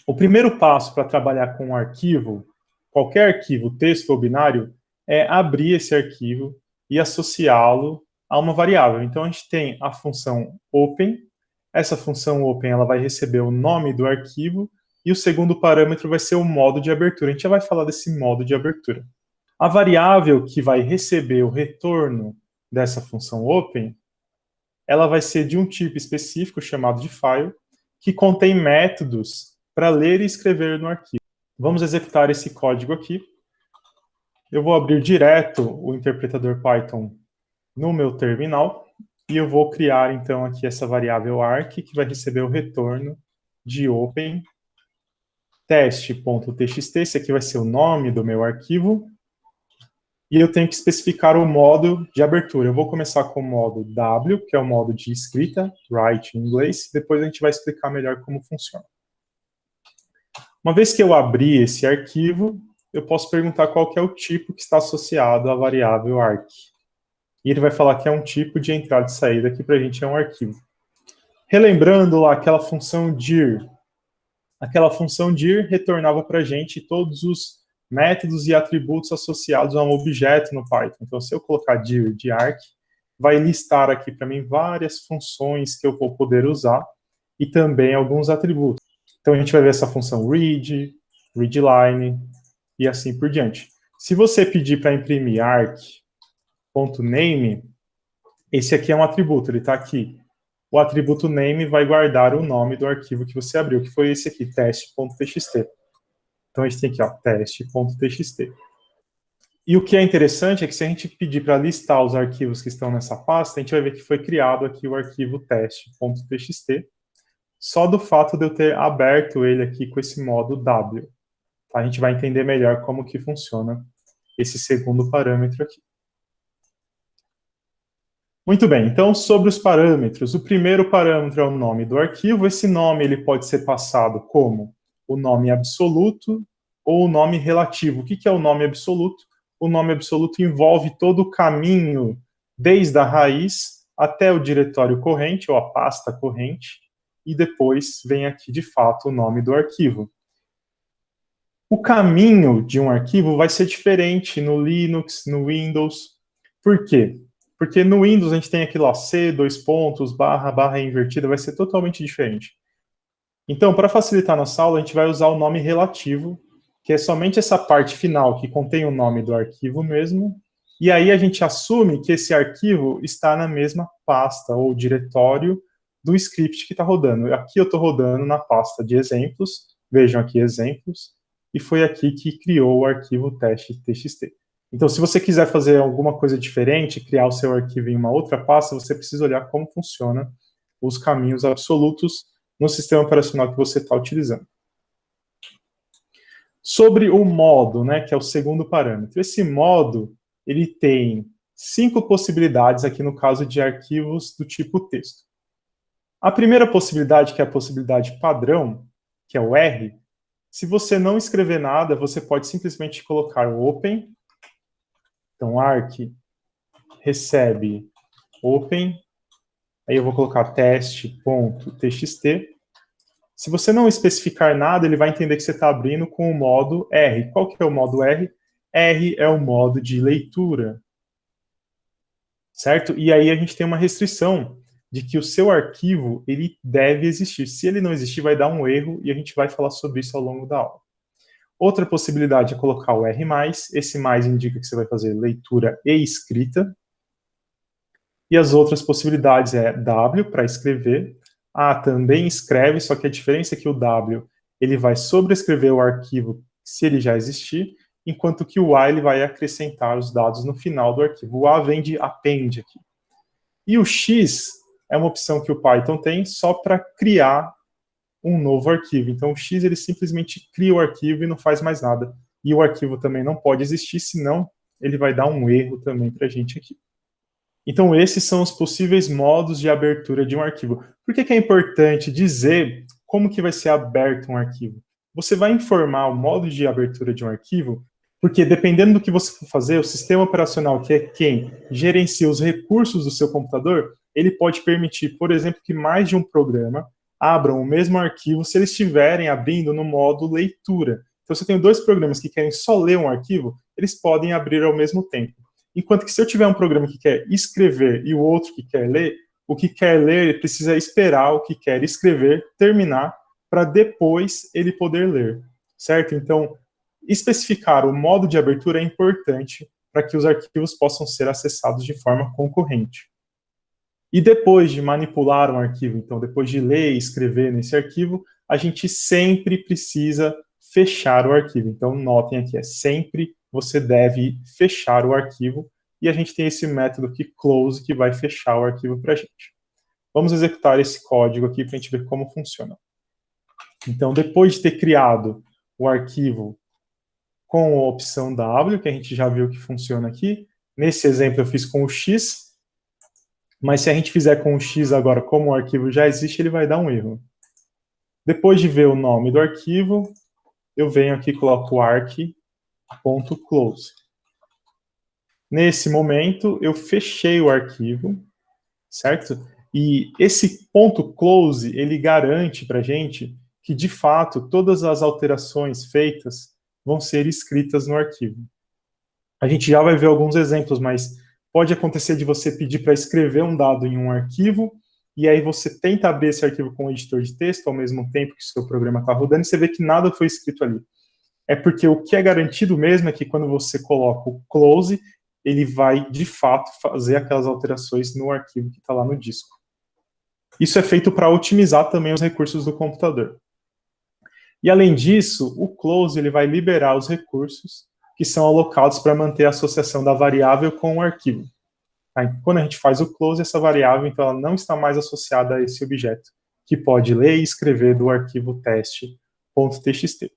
O primeiro passo para trabalhar com um arquivo, qualquer arquivo, texto ou binário, é abrir esse arquivo e associá-lo a uma variável. Então, a gente tem a função open. Essa função open ela vai receber o nome do arquivo e o segundo parâmetro vai ser o modo de abertura. A gente já vai falar desse modo de abertura. A variável que vai receber o retorno dessa função open, ela vai ser de um tipo específico chamado de file, que contém métodos para ler e escrever no arquivo. Vamos executar esse código aqui. Eu vou abrir direto o interpretador Python no meu terminal e eu vou criar, então, aqui essa variável arc, que vai receber o retorno de open teste.txt. Esse aqui vai ser o nome do meu arquivo. E eu tenho que especificar o modo de abertura. Eu vou começar com o modo W, que é o modo de escrita, write em inglês. Depois a gente vai explicar melhor como funciona. Uma vez que eu abri esse arquivo, eu posso perguntar qual que é o tipo que está associado à variável arc. E ele vai falar que é um tipo de entrada e saída, que para a gente é um arquivo. Relembrando lá aquela função dir. Aquela função dir retornava para a gente todos os métodos e atributos associados a um objeto no Python. Então, se eu colocar dir de arc, vai listar aqui para mim várias funções que eu vou poder usar e também alguns atributos. Então, a gente vai ver essa função read, readline e assim por diante. Se você pedir para imprimir arc.name, esse aqui é um atributo, ele está aqui. O atributo name vai guardar o nome do arquivo que você abriu, que foi esse aqui, teste.txt. Então, a gente tem aqui, ó, teste.txt. E o que é interessante é que se a gente pedir para listar os arquivos que estão nessa pasta, a gente vai ver que foi criado aqui o arquivo teste.txt, só do fato de eu ter aberto ele aqui com esse modo W. A gente vai entender melhor como que funciona esse segundo parâmetro aqui. Muito bem, então sobre os parâmetros, o primeiro parâmetro é o nome do arquivo. Esse nome ele pode ser passado como o nome absoluto ou o nome relativo. O que é o nome absoluto? O nome absoluto envolve todo o caminho, desde a raiz até o diretório corrente, ou a pasta corrente, e depois vem aqui, de fato, o nome do arquivo. O caminho de um arquivo vai ser diferente no Linux, no Windows. Por quê? Porque no Windows a gente tem aquilo, ó, C, dois pontos, barra, barra invertida, vai ser totalmente diferente. Então, para facilitar nossa aula, a gente vai usar o nome relativo, que é somente essa parte final que contém o nome do arquivo mesmo, e aí a gente assume que esse arquivo está na mesma pasta ou diretório do script que está rodando. Aqui eu estou rodando na pasta de exemplos, vejam aqui exemplos, e foi aqui que criou o arquivo teste.txt. Então, se você quiser fazer alguma coisa diferente, criar o seu arquivo em uma outra pasta, você precisa olhar como funciona os caminhos absolutos no sistema operacional que você está utilizando. Sobre o modo, né, que é o segundo parâmetro. Esse modo, ele tem 5 possibilidades aqui no caso de arquivos do tipo texto. A primeira possibilidade, que é a possibilidade padrão, que é o R, se você não escrever nada, você pode simplesmente colocar o open. Então, arc recebe open, aí eu vou colocar teste.txt. Se você não especificar nada, ele vai entender que você está abrindo com o modo R. Qual que é o modo R? R é o modo de leitura, certo? E aí a gente tem uma restrição de que o seu arquivo, ele deve existir. Se ele não existir, vai dar um erro, e a gente vai falar sobre isso ao longo da aula. Outra possibilidade é colocar o R+, esse mais indica que você vai fazer leitura e escrita. E as outras possibilidades é W, para escrever. A também escreve, só que a diferença é que o W ele vai sobrescrever o arquivo se ele já existir, enquanto que o A ele vai acrescentar os dados no final do arquivo. O A vem de append aqui. E o X é uma opção que o Python tem só para criar um novo arquivo. Então, o X ele simplesmente cria o arquivo e não faz mais nada. E o arquivo também não pode existir, senão ele vai dar um erro também para a gente aqui. Então, esses são os possíveis modos de abertura de um arquivo. Por que é importante dizer como que vai ser aberto um arquivo? Você vai informar o modo de abertura de um arquivo, porque dependendo do que você for fazer, o sistema operacional, que é quem gerencia os recursos do seu computador, ele pode permitir, por exemplo, que mais de um programa abram o mesmo arquivo se eles estiverem abrindo no modo leitura. Então, se eu tenho dois programas que querem só ler um arquivo, eles podem abrir ao mesmo tempo. Enquanto que se eu tiver um programa que quer escrever e o outro que quer ler, o que quer ler precisa esperar o que quer escrever terminar para depois ele poder ler, certo? Então, especificar o modo de abertura é importante para que os arquivos possam ser acessados de forma concorrente. E depois de manipular um arquivo, então depois de ler e escrever nesse arquivo, a gente sempre precisa fechar o arquivo. Então notem aqui, sempre você deve fechar o arquivo, e a gente tem esse método aqui, close, que vai fechar o arquivo para a gente. Vamos executar esse código aqui para a gente ver como funciona. Então, depois de ter criado o arquivo com a opção W, que a gente já viu que funciona aqui, nesse exemplo eu fiz com o X, mas se a gente fizer com o X agora, como o arquivo já existe, ele vai dar um erro. Depois de ver o nome do arquivo, eu venho aqui e coloco arc.close. Nesse momento, eu fechei o arquivo, certo? E esse ponto close, ele garante para a gente que, de fato, todas as alterações feitas vão ser escritas no arquivo. A gente já vai ver alguns exemplos, mas pode acontecer de você pedir para escrever um dado em um arquivo, e aí você tenta abrir esse arquivo com o editor de texto ao mesmo tempo que o seu programa está rodando, e você vê que nada foi escrito ali. É porque o que é garantido mesmo é que quando você coloca o close, ele vai, de fato, fazer aquelas alterações no arquivo que está lá no disco. Isso é feito para otimizar também os recursos do computador. E, além disso, o close ele vai liberar os recursos que são alocados para manter a associação da variável com o arquivo. Quando a gente faz o close, essa variável então, ela não está mais associada a esse objeto, que pode ler e escrever do arquivo teste.txt.